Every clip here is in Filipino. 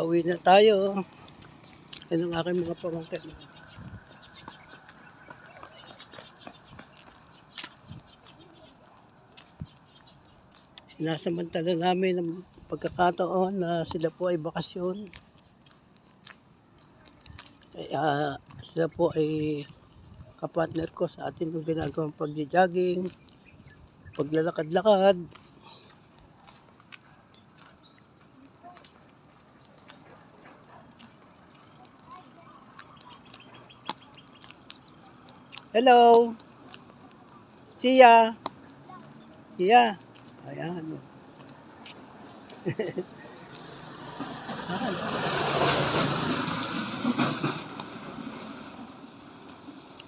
Pauwi na tayo. Yan ang aking mga pamangkin. Sinasamantala namin ang pagkakataon na sila po ay bakasyon. Kaya sila po ay kapartner ko sa atin yung ginagawang pagja-jogging, paglalakad-lakad. Hello! Siya! Siya! Ayan.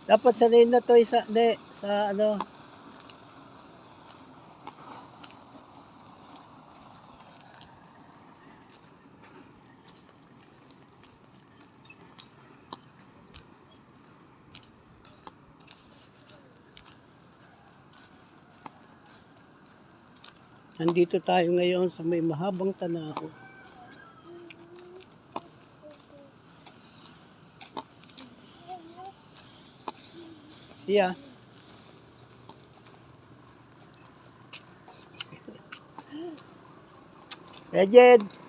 Dapat sanay na to sa ano. Nandito tayo ngayon sa may mahabang tanaw. Siya. Reged.